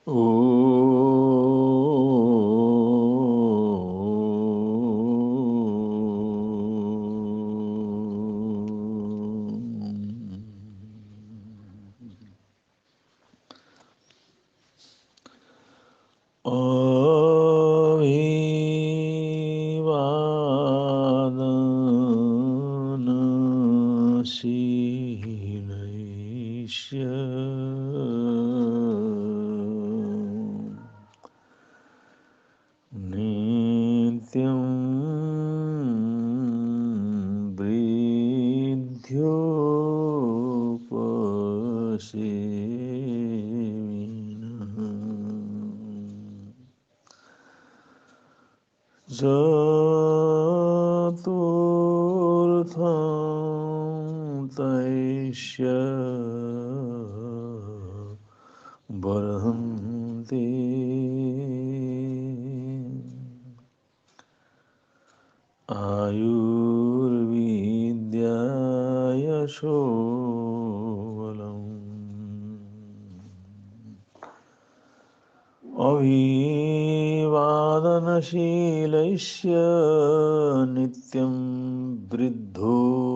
ओ अभिवादनशीलैष्य नित्यं वृद्ध्योपसेविनः चतुर्थं तैष्य बर्हन्ति आयुर्विद्या यशो बलम् अभिवादनशीलैष्य नित्यं वृद्धोपसेविन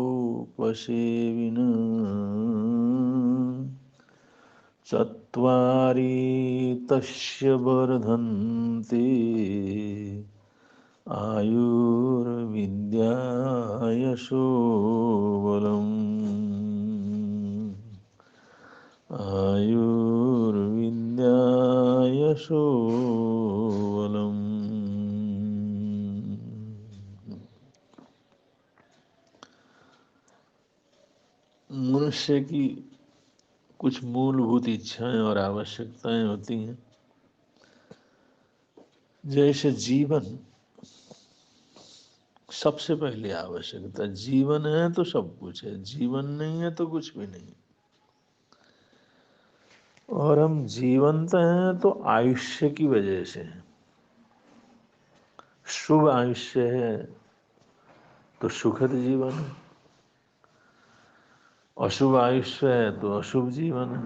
चत्वारि तस्य वर्धन्ते आयुर्विद्या यशो बलम् आयुर्विद्या यशो बलम्। मनुष्य की कुछ मूलभूत इच्छाएं और आवश्यकताएं होती हैं। जैसे जीवन सबसे पहली आवश्यकता, जीवन है तो सब कुछ है, जीवन नहीं है तो कुछ भी नहीं। और हम जीवंत हैं तो आयुष्य की वजह से हैं। शुभ आयुष्य है तो सुखद जीवन है, अशुभ आयुष्य है तो अशुभ जीवन है।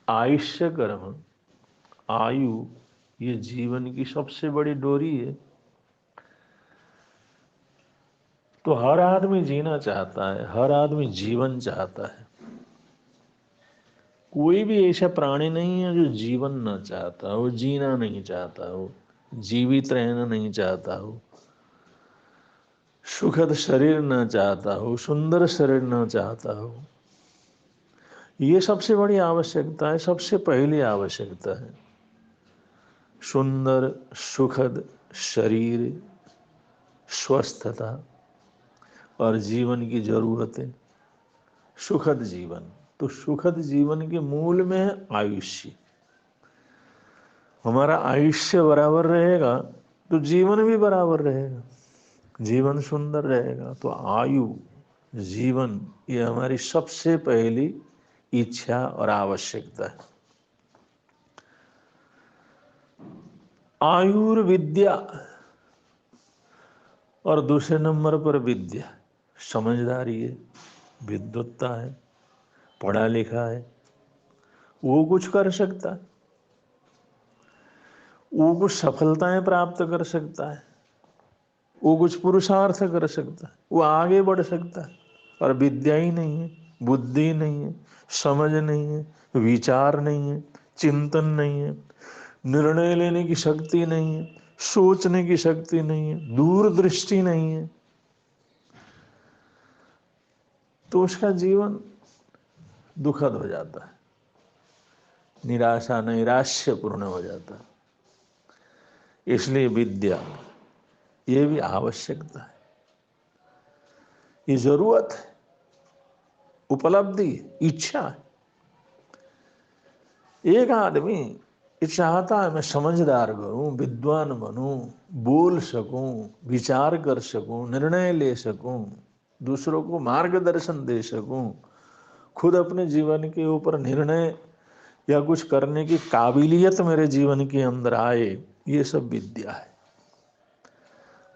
आयुष्य कर्म, आयु, ये जीवन की सबसे बड़ी डोरी है। तो हर आदमी जीना चाहता है, हर आदमी जीवन चाहता है। कोई भी ऐसा प्राणी नहीं है जो जीवन न चाहता हो, जीना नहीं चाहता हो, जीवित रहना नहीं चाहता हो, सुखद शरीर न चाहता हो, सुंदर शरीर न चाहता हो। ये सबसे बड़ी आवश्यकता है, सबसे पहली आवश्यकता है। सुंदर सुखद शरीर, स्वस्थता और जीवन की जरूरतें, सुखद जीवन। तो सुखद जीवन के मूल में है आयुष्य। हमारा आयुष्य बराबर रहेगा तो जीवन भी बराबर रहेगा, जीवन सुंदर रहेगा। तो आयु, जीवन, ये हमारी सबसे पहली इच्छा और आवश्यकता है। आयुर्विद्या, और दूसरे नंबर पर विद्या, समझदारी है, विद्वत्ता है, पढ़ा लिखा है, वो कुछ कर सकता है, वो कुछ सफलताएं प्राप्त कर सकता है, वो कुछ पुरुषार्थ कर सकता है, वो आगे बढ़ सकता है। और विद्या ही नहीं है, बुद्धि नहीं है, समझ नहीं है, विचार नहीं है, चिंतन नहीं है, निर्णय लेने की शक्ति नहीं है, सोचने की शक्ति नहीं है, दूरदृष्टि नहीं है, तो उसका जीवन दुखद हो जाता है, निराशा नैराश्यपूर्ण हो जाता है। इसलिए विद्या, ये भी आवश्यकता है, ये जरूरत है, उपलब्धि, इच्छा है। एक आदमी ये चाहता है मैं समझदार बनूं, विद्वान बनूं, बोल सकूं, विचार कर सकूं, निर्णय ले सकूं, दूसरों को मार्गदर्शन दे सकूं, खुद अपने जीवन के ऊपर निर्णय या कुछ करने की काबिलियत मेरे जीवन के अंदर आए, ये सब विद्या है।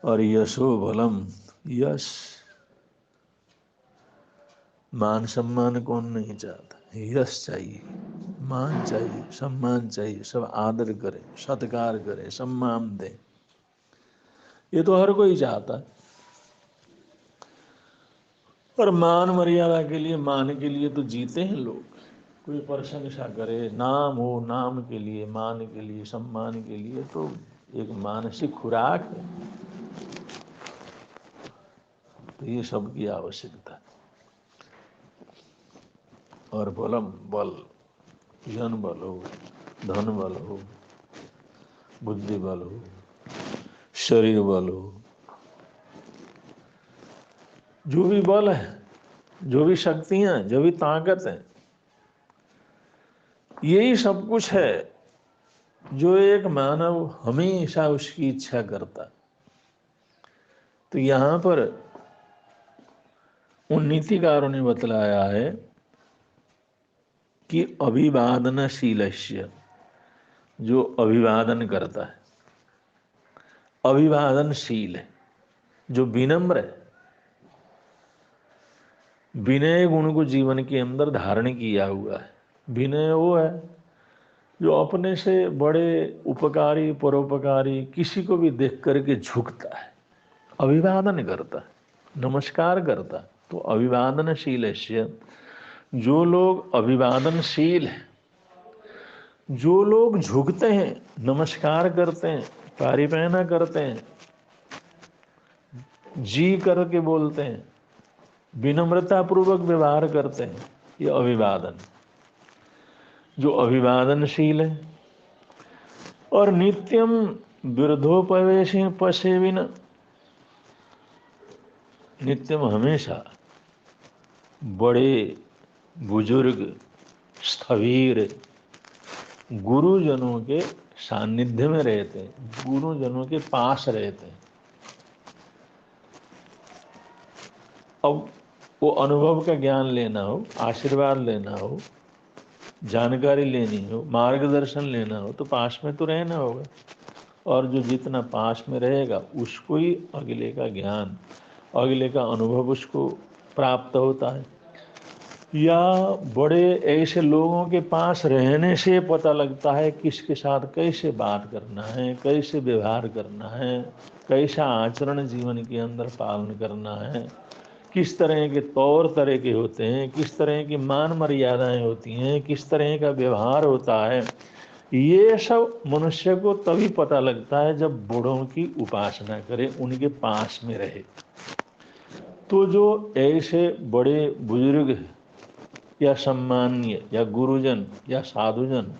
और यशो बलम, यश, मान सम्मान कौन नहीं चाहता, यश चाहिए, मान चाहिए, सम्मान चाहिए, सब आदर करे, सत्कार करे, सम्मान दे, ये तो हर कोई चाहता है। पर मान मर्यादा के लिए, मान के लिए तो जीते हैं लोग। कोई प्रशंसा करे, नाम हो, नाम के लिए, मान के लिए, सम्मान के लिए, तो एक मानसिक खुराक है। तो ये सब की आवश्यकता है। और बलम बल, जन बल हो, धन बल हो, बुद्धि बल हो, शरीर बल हो, जो भी बल है, जो भी शक्तियां, जो भी ताकत है, यही सब कुछ है जो एक मानव हमेशा उसकी इच्छा करता। तो यहाँ पर उन नीतिकारों ने बतलाया है कि अभिवादनशीलस्य, जो अभिवादन करता है, अभिवादनशील है, जो विनम्र है, विनय गुण को जीवन के अंदर धारण किया हुआ है। विनय वो है जो अपने से बड़े उपकारी, परोपकारी किसी को भी देख करके झुकता है, अभिवादन करता है, नमस्कार करता है। तो अभिवादनशील है, जो लोग अभिवादनशील हैं, जो लोग झुकते हैं, नमस्कार करते हैं, पारिपैना करते हैं, जी करके बोलते हैं, विनम्रता पूर्वक व्यवहार करते हैं, ये अभिवादन, जो अभिवादनशील है। और नित्यम विरुद्धोपवेशे पसेविन, नित्यम हमेशा बड़े बुजुर्ग स्थवीर गुरुजनों के सानिध्य में रहते हैं, गुरुजनों के पास रहते हैं। अब वो अनुभव का ज्ञान लेना हो, आशीर्वाद लेना हो, जानकारी लेनी हो, मार्गदर्शन लेना हो, तो पास में तो रहना होगा। और जो जितना पास में रहेगा उसको ही अगले का ज्ञान, अगले का अनुभव उसको प्राप्त होता है। या बड़े ऐसे लोगों के पास रहने से पता लगता है किसके साथ कैसे बात करना है, कैसे व्यवहार करना है, कैसा आचरण जीवन के अंदर पालन करना है, किस तरह के तौर तरीके होते हैं, किस तरह की मान मर्यादाएं होती हैं, किस तरह का व्यवहार होता है। ये सब मनुष्य को तभी पता लगता है जब बड़ों की उपासना करे, उनके पास में रहे। तो जो ऐसे बड़े बुजुर्ग या सम्मानीय या गुरुजन या साधुजन,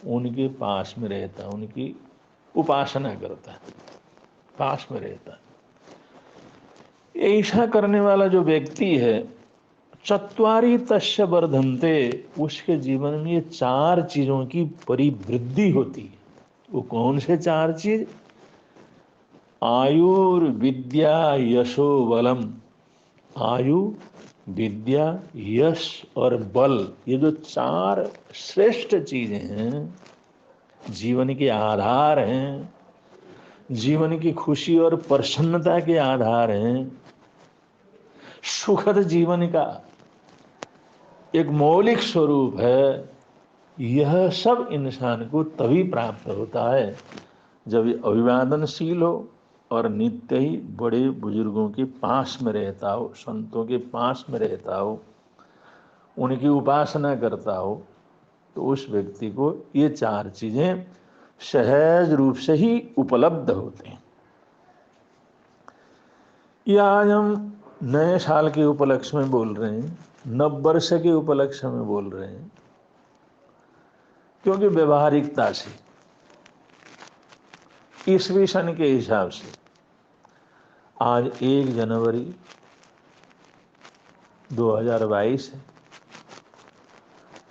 उनके पास में रहता है, उनकी उपासना करता है, पास में रहता है। ऐसा करने वाला जो व्यक्ति है, चत्वारि तस्य वर्धन्ते, उसके जीवन में ये चार चीजों की परिवृद्धि होती है। वो कौन से चार चीज? आयुर्विद्या यशो बलम, आयु, विद्या, यश और बल, ये जो चार श्रेष्ठ चीजें हैं, जीवन के आधार हैं, जीवन की खुशी और प्रसन्नता के आधार हैं, सुखद जीवन का एक मौलिक स्वरूप है। यह सब इंसान को तभी प्राप्त होता है जब ये अभिवादनशील हो और नित्य ही बड़े बुजुर्गों के पास में रहता हो, संतों के पास में रहता हो, उनकी उपासना करता हो। तो उस व्यक्ति को ये चार चीजें सहज रूप से ही उपलब्ध होते हैं। ये आज हम नए साल के उपलक्ष्य में बोल रहे हैं, नव वर्ष के उपलक्ष्य में बोल रहे हैं, क्योंकि व्यवहारिकता से, ईस्वी सन के हिसाब से आज 1 जनवरी 2022 है,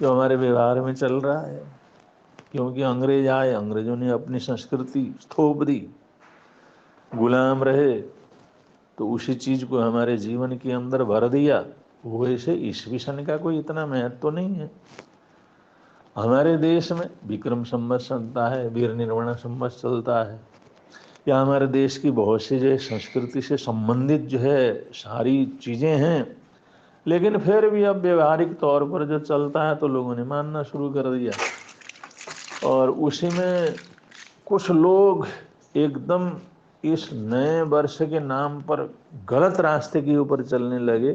जो हमारे व्यवहार में चल रहा है। क्योंकि अंग्रेज आए, अंग्रेजों ने अपनी संस्कृति थोप दी, गुलाम रहे, तो उसी चीज को हमारे जीवन के अंदर भर दिया। वैसे ईस्वी सन का कोई इतना महत्व तो नहीं है। हमारे देश में विक्रम संवत चलता है, वीर निर्वाण संवत चलता है, या हमारे देश की बहुत सी जो संस्कृति से संबंधित जो है सारी चीजें हैं, लेकिन फिर भी अब व्यवहारिक तौर पर जो चलता है तो लोगों ने मानना शुरू कर दिया, और उसी में कुछ लोग एकदम इस नए वर्ष के नाम पर गलत रास्ते के ऊपर चलने लगे।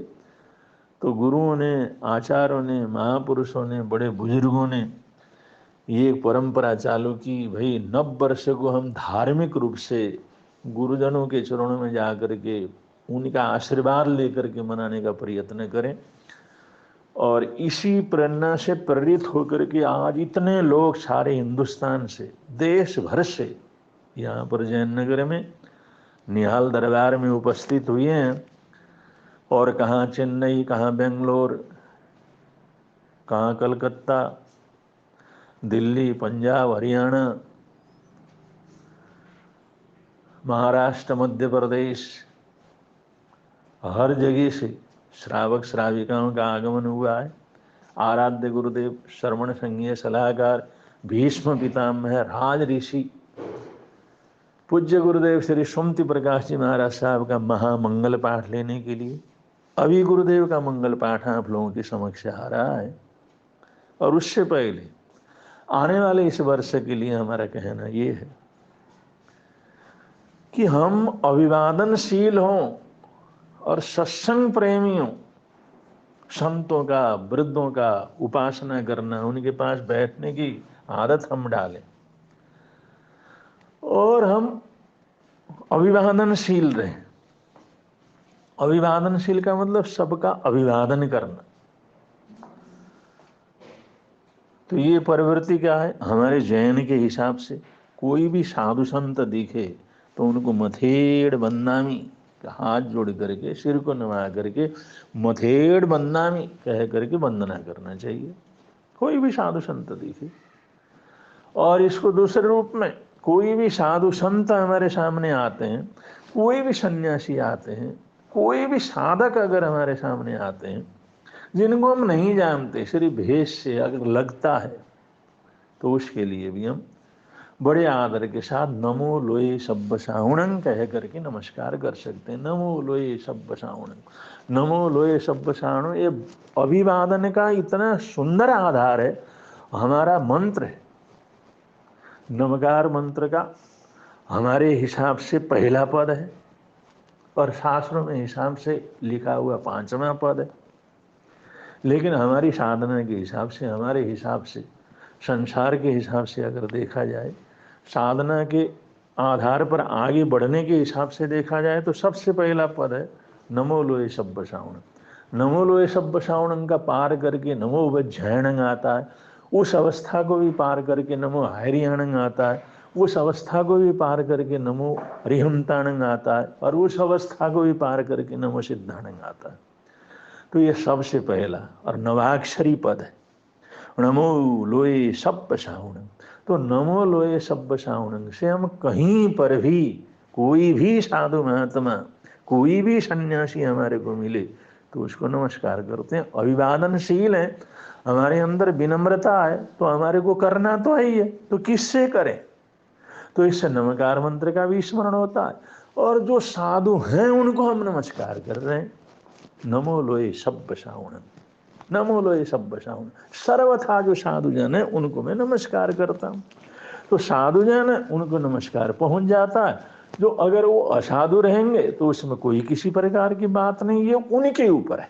तो गुरुओं ने, आचार्यों ने, महापुरुषों ने, बड़े बुजुर्गों ने ये परंपरा चालू की, भाई नव वर्ष को हम धार्मिक रूप से गुरुजनों के चरणों में जा कर के उनका आशीर्वाद लेकर के मनाने का प्रयत्न करें। और इसी प्रेरणा से प्रेरित होकर के आज इतने लोग सारे हिंदुस्तान से, देश भर से यहाँ पर जयनगर में निहाल दरबार में उपस्थित हुए हैं। और कहाँ चेन्नई, कहाँ बेंगलोर, कहाँ कलकत्ता, दिल्ली, पंजाब, हरियाणा, महाराष्ट्र, मध्य प्रदेश, हर जगह से श्रावक श्राविकाओं का आगमन हुआ है। आराध्य गुरुदेव, श्रवण संघीय सलाहकार, भीष्म पितामह, राज ऋषि पूज्य गुरुदेव श्री सुमति प्रकाश जी महाराज साहब का महामंगल पाठ लेने के लिए अभी गुरुदेव का मंगल पाठ आप लोगों के समक्ष आ रहा है। और उससे पहले आने वाले इस वर्ष के लिए हमारा कहना ये है कि हम अभिवादनशील हों और सत्संग प्रेमियों, संतों का, वृद्धों का उपासना करना, उनके पास बैठने की आदत हम डालें, और हम अभिवादनशील रहें। अभिवादनशील का मतलब सबका अभिवादन करना। तो ये प्रवृत्ति क्या है? हमारे जैन के हिसाब से कोई भी साधु संत दिखे तो उनको मथेड़ बंदामी, हाथ जोड़ करके, सिर को नवा करके मथेड़ बंदामी कह करके वंदना करना चाहिए, कोई भी साधु संत दिखे। और इसको दूसरे रूप में, कोई भी साधु संत हमारे सामने आते हैं, कोई भी सन्यासी आते हैं, कोई भी साधक अगर हमारे सामने आते हैं जिनको हम नहीं जानते, सिर्फ भेष से अगर लगता है, तो उसके लिए भी हम बड़े आदर के साथ नमो लोये सब्ब साहुणं कह करके नमस्कार कर सकते हैं। नमो लोये सब्ब साहुणं, नमो लोये सब्ब साहुणं, ये अभिवादन का इतना सुंदर आधार है। हमारा मंत्र है, नमकार मंत्र का हमारे हिसाब से पहला पद है और शास्त्रों में हिसाब से लिखा हुआ 5वां पद है। लेकिन हमारी साधना के हिसाब से, हमारे हिसाब से, संसार के हिसाब से अगर देखा जाए, साधना के आधार पर आगे बढ़ने के हिसाब से देखा जाए, तो सबसे पहला पद है नमो लोये सब्ब साहुणं। नमो लोये सब्ब साहुणं का पार करके नमो वज्रयणं आता है, उस अवस्था को भी पार करके नमो हैरियाणं आता है, उस अवस्था को भी पार करके नमो रिहंताणं आता है, और उस अवस्था को भी पार करके नमो सिद्धाणं आता है। तो ये सबसे पहला और नवाक्षरी पद है, नमो लोये सब्ब साहुणं। तो नमो लोये सब्ब साहुणं से हम कहीं पर भी, कोई भी साधु महात्मा, कोई भी सन्यासी हमारे को मिले तो उसको नमस्कार करते हैं, अभिवादनशील है, हमारे अंदर विनम्रता है, तो हमारे को करना तो है ही है, तो किससे करें? तो इससे नमकार मंत्र का भी स्मरण होता है, और जो साधु हैं उनको हम नमस्कार कर रहे हैं। नमो लोये सब्ब साहुणं, नमो लोये सब्ब साहुणं, सर्वथा जो साधु जन है उनको मैं नमस्कार करता हूँ। तो साधु जन है उनको नमस्कार पहुंच जाता है। जो अगर वो असाधु रहेंगे तो उसमें कोई किसी प्रकार की बात नहीं, ये उनके ऊपर है।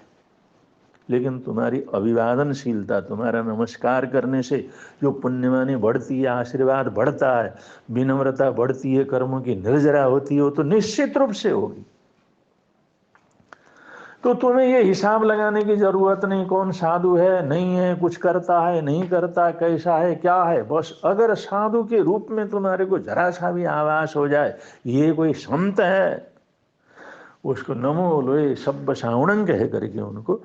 लेकिन तुम्हारी अभिवादनशीलता, तुम्हारा नमस्कार करने से जो पुण्यवानी बढ़ती है, आशीर्वाद बढ़ता है, विनम्रता बढ़ती है, कर्मों की निर्जरा होती है, वो तो निश्चित रूप से होगी। तो तुम्हें ये हिसाब लगाने की जरूरत नहीं कौन साधु है, नहीं है, कुछ करता है, नहीं करता, कैसा है, क्या है। बस अगर साधु के रूप में तुम्हारे को जरा सा भी आभास हो जाए ये कोई संत है, उसको नमो लोये सब्ब साहुणं कह करके उनको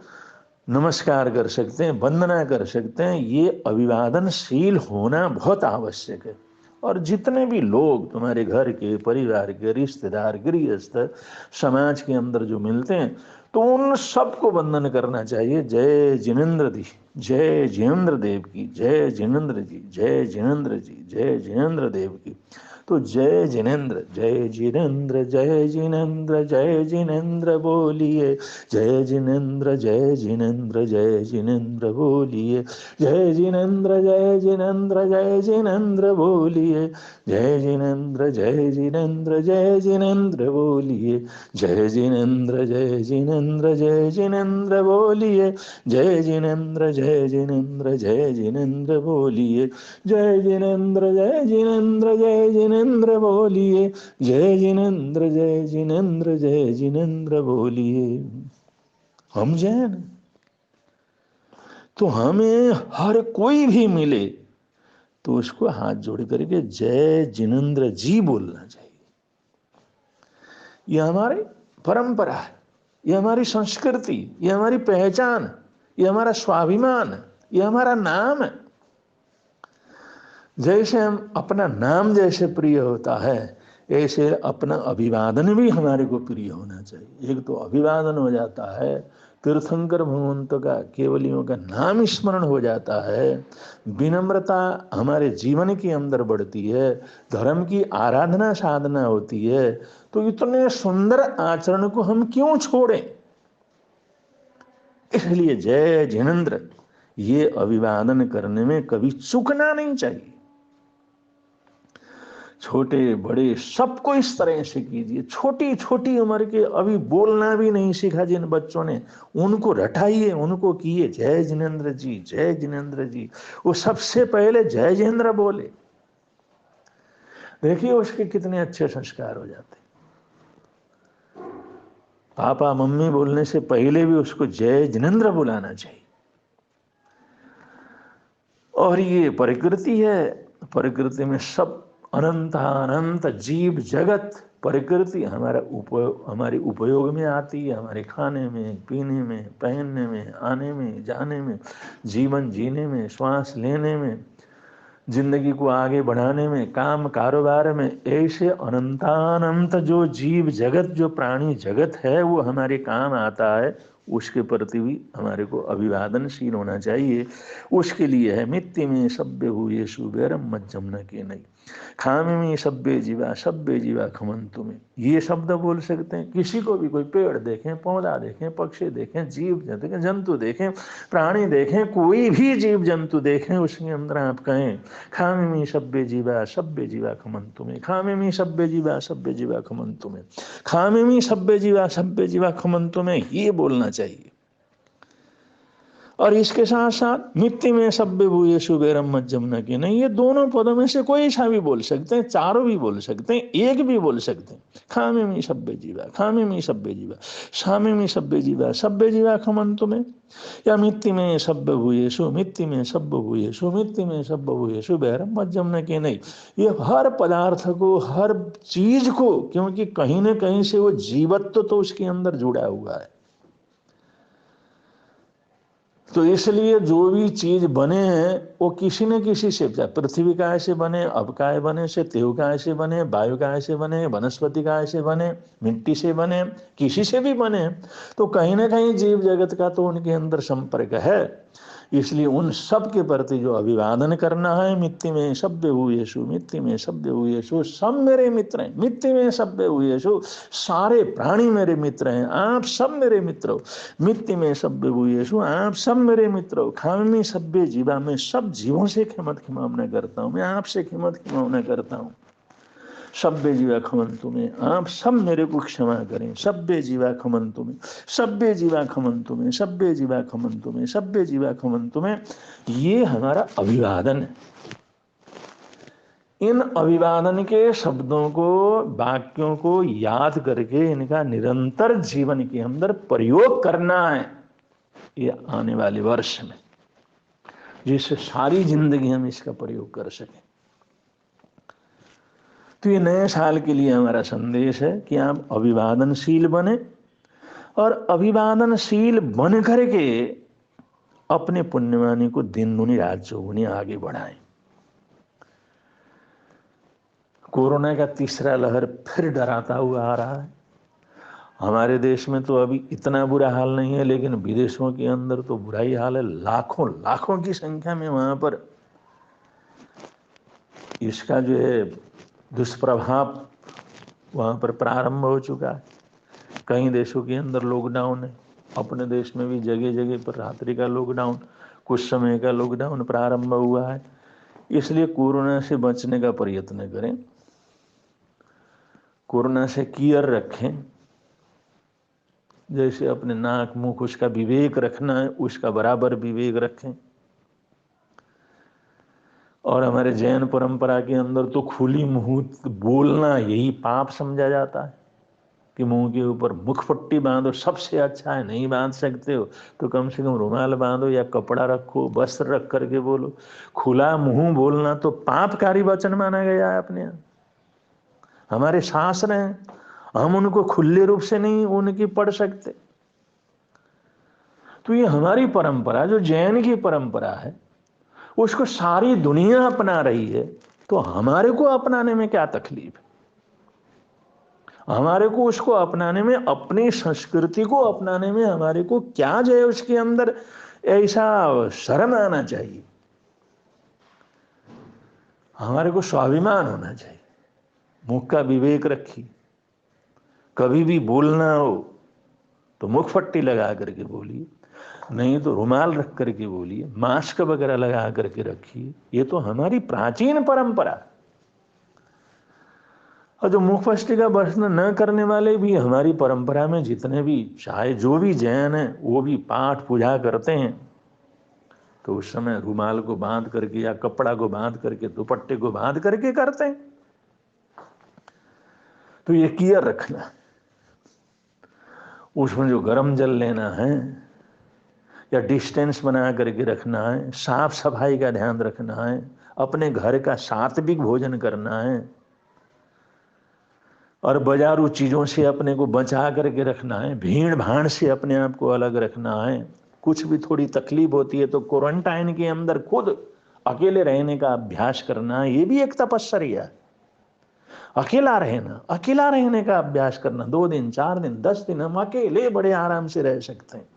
नमस्कार कर सकते हैं, वंदना कर सकते हैं। ये अभिवादनशील होना बहुत आवश्यक है। और जितने भी लोग तुम्हारे घर के, परिवार के, रिश्तेदार, गृहस्थ, समाज के अंदर जो मिलते हैं, तो उन सबको वंदन करना चाहिए। जय जिनेन्द्र जी, जय जिनेन्द्र देव की, जय जिनेन्द्र जी, जय जिनेन्द्र जी, जय जिनेन्द्र देव की। तो जय जिनेन्द्र, जय जिनेन्द्र, जय जिनेन्द्र, जय जिनेन्द्र बोलिए, जय जिनेन्द्र, जय जिनेन्द्र, जय जिनेन्द्र बोलिए, जय जिनेन्द्र, जय जिनेन्द्र, जय जिनेन्द्र बोलिए, जय जिनेन्द्र, जय जिनेन्द्र, जय जिनेन्द्र बोलिए, जय जिनेन्द्र, जय जिनेन्द्र, जय जिनेन्द्र बोलिए, जय जिनेन्द्र, जय जिनेन्द्र, जय जिनेन्द्र बोलिए, जय जिनेन्द्र, जय जिनेन्द्र, जय जिनेन्द्र बोलिए, जय जिनेन्द्र, जय जिनेन्द्र, जय जिनेन्द्र बोलिए। हम जैन, तो हमें हर कोई भी मिले तो उसको हाथ जोड़ करके जय जिनेन्द्र जी बोलना चाहिए। यह हमारी परंपरा है, यह हमारी संस्कृति, यह हमारी पहचान, यह हमारा स्वाभिमान, यह हमारा नाम है। जैसे हम अपना नाम जैसे प्रिय होता है, ऐसे अपना अभिवादन भी हमारे को प्रिय होना चाहिए। एक तो अभिवादन हो जाता है, तीर्थंकर भगवंतों का केवलियों का नाम स्मरण हो जाता है, विनम्रता हमारे जीवन के अंदर बढ़ती है, धर्म की आराधना साधना होती है। तो इतने सुंदर आचरण को हम क्यों छोड़ें? इसलिए जय जिनेन्द्र ये अभिवादन करने में कभी चूकना नहीं चाहिए। छोटे बड़े सबको इस तरह से कीजिए। छोटी छोटी उम्र के अभी बोलना भी नहीं सीखा जिन बच्चों ने, उनको रटाइए, उनको किए जय जिनेन्द्र जी, जय जिनेन्द्र जी। वो सबसे पहले जय जिनेन्द्र बोले, देखिए उसके कितने अच्छे संस्कार हो जाते। पापा मम्मी बोलने से पहले भी उसको जय जिनेन्द्र बुलाना चाहिए। और ये प्रकृति है, प्रकृति में सब अनंत अनंत जीव जगत, प्रकृति हमारे उपयोग में आती है, हमारे खाने में, पीने में, पहनने में, आने में, जाने में, जीवन जीने में, श्वास लेने में, जिंदगी को आगे बढ़ाने में, काम कारोबार में। ऐसे अनंतानंत जो जीव जगत, जो प्राणी जगत है, वो हमारे काम आता है। उसके प्रति भी हमारे को अभिवादनशील होना चाहिए। उसके लिए है मित्ति में सभ्य हुए सुबेरम मज्जम न के नहीं, खामे में सभ्य जीवा खमंतु में। ये शब्द बोल सकते हैं। किसी को भी, कोई पेड़ देखें, पौधा देखें, पक्षी देखें, जीव देखें, जंतु देखें, प्राणी देखें, कोई भी जीव जंतु देखें, उसके अंदर आप कहें खामे में सभ्य जीवा खमंतु में, खामे में सभ्य जीवा खमंतु में, खामे में सभ्य जीवा खमंतु में, ये बोलना चाहिए। और इसके साथ साथ मिट्टी में सभ्य भूये सुबेरम मज्जम न के नहीं, ये दोनों पदों में से कोई सा भी बोल सकते हैं, चारों भी बोल सकते हैं, एक भी बोल सकते हैं। खामे में सभ्य जीवा, खामे में सभ्य जीवा, सामे में सभ्य जीवा खमंतु में, या मिट्टी में सभ्य भूयेषु, मिट्टी में सभ्य भूयेषु, मिट्टी में सभ्य भूयेषु बेरम मज्जम न के नहीं। ये हर पदार्थ को, हर चीज को, क्योंकि कहीं ना कहीं से वो जीवत्व तो उसके अंदर जुड़ा हुआ है। तो इसलिए जो भी चीज बने हैं वो किसी न किसी से, पृथ्वी काय से बने, अब काय बने से, तेव काय से बने, वायु काय से बने, वनस्पति काय से बने, मिट्टी से बने, किसी से भी बने, तो कहीं ना कहीं जीव जगत का तो उनके अंदर संपर्क है। इसलिए उन सब के प्रति जो अभिवादन करना है, मिट्टी में सभ्य हुएषु, मिट्टी में सभ्य हुएषु, सब मेरे मित्र हैं, मिट्टी में सभ्य हुएषु, सारे प्राणी मेरे मित्र हैं, आप सब मेरे मित्र हो। मिट्टी में सभ्य हुएषु, आप सब मेरे मित्र हो। खाम में सभ्य जीवा, मैं सब जीवों से खिमत खिमावना करता हूँ, मैं आपसे खिमत खिमावना करता हूँ। सभ्य जीवा खमंतु में, आप सब मेरे को क्षमा करें। सभ्य जीवा खमंतु में, सभ्य जीवा खमंतु में, सभ्य जीवा खमंतु में, सभ्य जीवा खमंतु में, ये हमारा अभिवादन है। इन अभिवादन के शब्दों को, वाक्यों को याद करके इनका निरंतर जीवन के अंदर प्रयोग करना है, ये आने वाले वर्ष में, जिससे सारी जिंदगी हम इसका प्रयोग कर सकें। तो ये नए साल के लिए हमारा संदेश है कि आप अभिवादनशील बने, और अभिवादनशील बन करके अपने पुण्यवानी को दिन दुनी रात चौगुनी आगे बढ़ाएं। कोरोना का तीसरा लहर फिर डराता हुआ आ रहा है। हमारे देश में तो अभी इतना बुरा हाल नहीं है, लेकिन विदेशों के अंदर तो बुरा ही हाल है। लाखों लाखों की संख्या में वहां पर इसका जो है दुष्प्रभाव वहाँ पर प्रारंभ हो चुका है। कई देशों के अंदर लॉकडाउन है, अपने देश में भी जगह जगह पर रात्रि का लॉकडाउन, कुछ समय का लॉकडाउन प्रारंभ हुआ है। इसलिए कोरोना से बचने का प्रयत्न करें, कोरोना से केयर रखें। जैसे अपने नाक मुख उसका विवेक रखना है, उसका बराबर विवेक रखें। और हमारे जैन परंपरा के अंदर तो खुली मुंह बोलना यही पाप समझा जाता है कि मुंह के ऊपर मुखपट्टी बांधो, सबसे अच्छा है। नहीं बांध सकते हो तो कम से कम रुमाल बांधो या कपड़ा रखो, वस्त्र रख करके बोलो। खुला मुंह बोलना तो पापकारी वचन माना गया है अपने यहाँ। हमारे शास्त्र हैं, हम उनको खुले रूप से नहीं उनकी पढ़ सकते। तो ये हमारी परंपरा जो जैन की परंपरा है, उसको सारी दुनिया अपना रही है, तो हमारे को अपनाने में क्या तकलीफ है? हमारे को उसको अपनाने में, अपनी संस्कृति को अपनाने में हमारे को क्या जो है उसके अंदर ऐसा शर्म आना चाहिए? हमारे को स्वाभिमान होना चाहिए। मुख का विवेक रखिए। कभी भी बोलना हो तो मुख पट्टी लगा करके बोलिए, नहीं तो रुमाल रख करके बोलिए, मास्क वगैरह लगा करके रखिए। ये तो हमारी प्राचीन परंपरा। और जो मुखपट्टी का प्रश्न न करने वाले भी हमारी परंपरा में जितने भी, चाहे जो भी जैन हैं, वो भी पाठ पूजा करते हैं तो उस समय रुमाल को बांध करके या कपड़ा को बांध करके, दुपट्टे को बांध करके करते हैं। तो ये केयर रखना, उसमें जो गर्म जल लेना है या डिस्टेंस बना करके रखना है, साफ सफाई का ध्यान रखना है, अपने घर का सात्विक भोजन करना है और बाजारू चीज़ों से अपने को बचा करके रखना है, भीड़ भाड़ से अपने आप को अलग रखना है। कुछ भी थोड़ी तकलीफ होती है तो क्वारंटाइन के अंदर खुद अकेले रहने का अभ्यास करना, ये भी एक तपस्या है। अकेला रहना, अकेला रहने का अभ्यास करना। 2 दिन 4 दिन 10 दिन हम अकेले बड़े आराम से रह सकते हैं।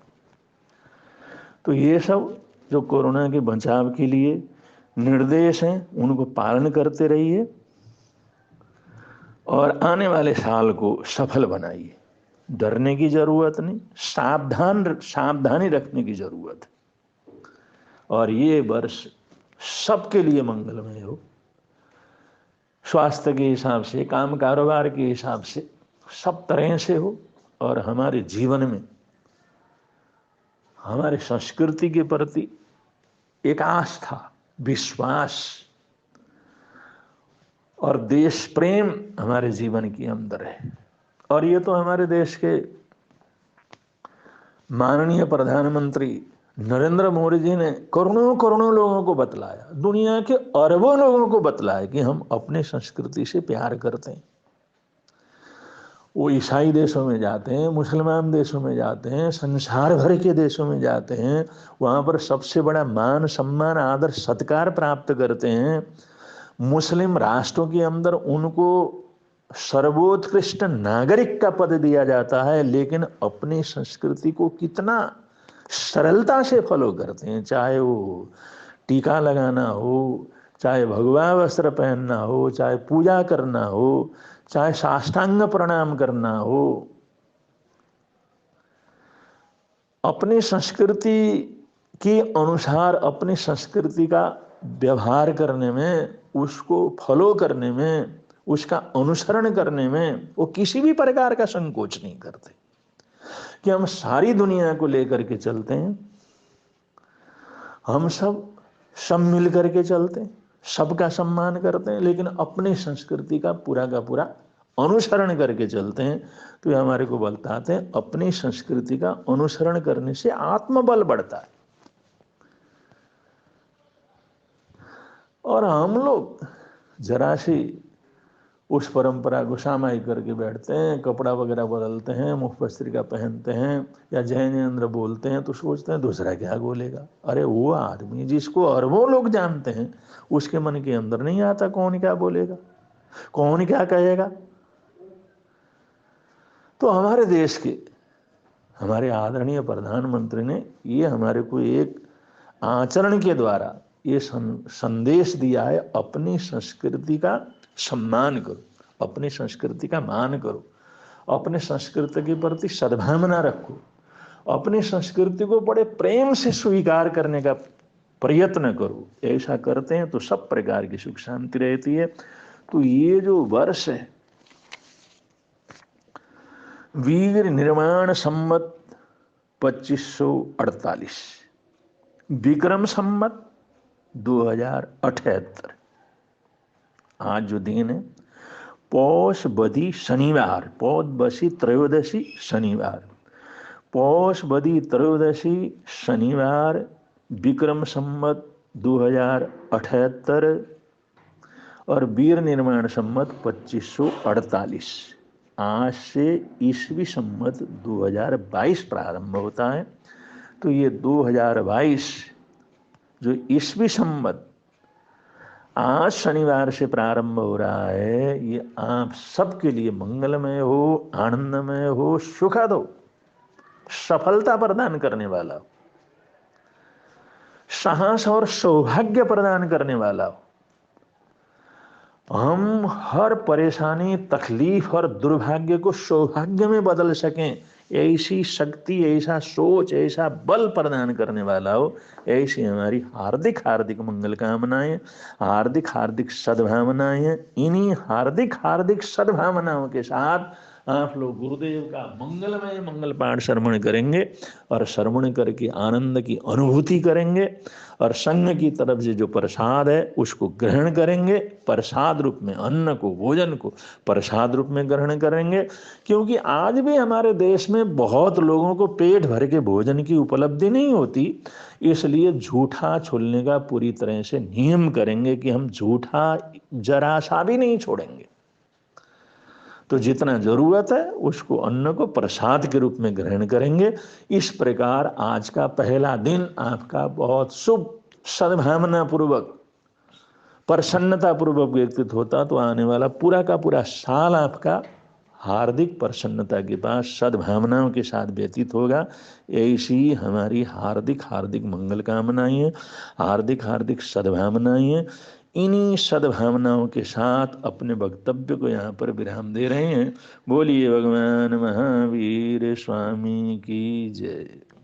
तो ये सब जो कोरोना के बचाव के लिए निर्देश हैं, उनको पालन करते रहिए और आने वाले साल को सफल बनाइए। डरने की जरूरत नहीं, सावधानी रखने की जरूरत है। और ये वर्ष सबके लिए मंगलमय हो, स्वास्थ्य के हिसाब से, काम कारोबार के हिसाब से, सब तरह से हो। और हमारे जीवन में हमारे संस्कृति के प्रति एक आस्था, विश्वास और देश प्रेम हमारे जीवन के अंदर है। और ये तो हमारे देश के माननीय प्रधानमंत्री नरेंद्र मोदी जी ने करोड़ों करोड़ों लोगों को बतलाया, दुनिया के अरबों लोगों को बतलाया कि हम अपने संस्कृति से प्यार करते हैं। वो ईसाई देशों में जाते हैं, मुसलमान देशों में जाते हैं, संसार भर के देशों में जाते हैं, वहाँ पर सबसे बड़ा मान सम्मान आदर सत्कार प्राप्त करते हैं। मुस्लिम राष्ट्रों के अंदर उनको सर्वोत्कृष्ट नागरिक का पद दिया जाता है, लेकिन अपनी संस्कृति को कितना सरलता से फॉलो करते हैं। चाहे वो टीका लगाना हो, चाहे भगवा वस्त्र पहनना हो, चाहे पूजा करना हो, चाहे साष्टांग प्रणाम करना हो, अपनी संस्कृति के अनुसार अपनी संस्कृति का व्यवहार करने में, उसको फॉलो करने में, उसका अनुसरण करने में वो किसी भी प्रकार का संकोच नहीं करते। कि हम सारी दुनिया को लेकर के चलते हैं, हम सब मिल करके चलते हैं, सबका सम्मान करते हैं, लेकिन अपनी संस्कृति का पूरा अनुसरण करके चलते हैं। तो ये हमारे को बताते हैं अपनी संस्कृति का अनुसरण करने से आत्मबल बढ़ता है। और हम लोग जरा सी उस परंपरा को सामायिक करके बैठते हैं, कपड़ा वगैरह बदलते हैं, मुख पत्रिका पहनते हैं या जैनेन्द्र बोलते हैं तो सोचते हैं दूसरा क्या बोलेगा। अरे वो आदमी जिसको अरबों लोग जानते हैं, उसके मन के अंदर नहीं आता कौन क्या बोलेगा, कौन क्या कहेगा। तो हमारे देश के हमारे आदरणीय प्रधानमंत्री ने ये हमारे को एक आचरण के द्वारा ये संदेश दिया है, अपनी संस्कृति का सम्मान करो, अपनी संस्कृति का मान करो, अपने संस्कृति के प्रति सद्भावना रखो, अपनी संस्कृति को बड़े प्रेम से स्वीकार करने का प्रयत्न करो। ऐसा करते हैं तो सब प्रकार की सुख शांति रहती है। तो ये जो वर्ष है वीर निर्माण संमत 2548, विक्रम संमत 2078, आज जो दिन है पौष बदी शनिवार, पौष बसी त्रयोदशी शनिवार, पौष बदी त्रयोदशी शनिवार, विक्रम संमत 2078 और वीर निर्माण संमत 2548। आज से ईस्वी संमत 2022 प्रारंभ होता है। तो ये 2022 जो ईस्वी संमत आज शनिवार से प्रारंभ हो रहा है, ये आप सबके लिए मंगलमय हो, आनंदमय हो, सुखद हो, सफलता प्रदान करने वाला हो, साहस और सौभाग्य प्रदान करने वाला हो। हम हर परेशानी, तकलीफ और दुर्भाग्य को सौभाग्य में बदल सकें, ऐसी शक्ति, ऐसा सोच, ऐसा बल प्रदान करने वाला हो, ऐसी हमारी हार्दिक हार्दिक मंगल कामनाएं, हार्दिक हार्दिक सद्भावनाएं हैं। इन्हीं हार्दिक हार्दिक सद्भावनाओं के साथ आप लोग गुरुदेव का मंगलमय मंगल पाठ श्रवण करेंगे और श्रवण करके आनंद की अनुभूति करेंगे और संघ की तरफ से जो प्रसाद है उसको ग्रहण करेंगे। प्रसाद रूप में अन्न को, भोजन को प्रसाद रूप में ग्रहण करेंगे, क्योंकि आज भी हमारे देश में बहुत लोगों को पेट भर के भोजन की उपलब्धि नहीं होती। इसलिए झूठा छोड़ने का पूरी तरह से नियम करेंगे कि हम झूठा जरा सा भी नहीं छोड़ेंगे। तो जितना जरूरत है उसको अन्न को प्रसाद के रूप में ग्रहण करेंगे। इस प्रकार आज का पहला दिन आपका बहुत शुभ, सद्भावना पूर्वक, प्रसन्नता पूर्वक व्यतीत होता, तो आने वाला पूरा का पूरा साल आपका हार्दिक प्रसन्नता के पास सद्भावनाओं के साथ व्यतीत होगा। ऐसी हमारी हार्दिक हार्दिक मंगल कामनाएं, हार्दिक हार्दिक सद्भावनाएं हैं। इन्हीं सद्भावनाओं के साथ अपने वक्तव्य को यहाँ पर विराम दे रहे हैं। बोलिए भगवान महावीर स्वामी की जय।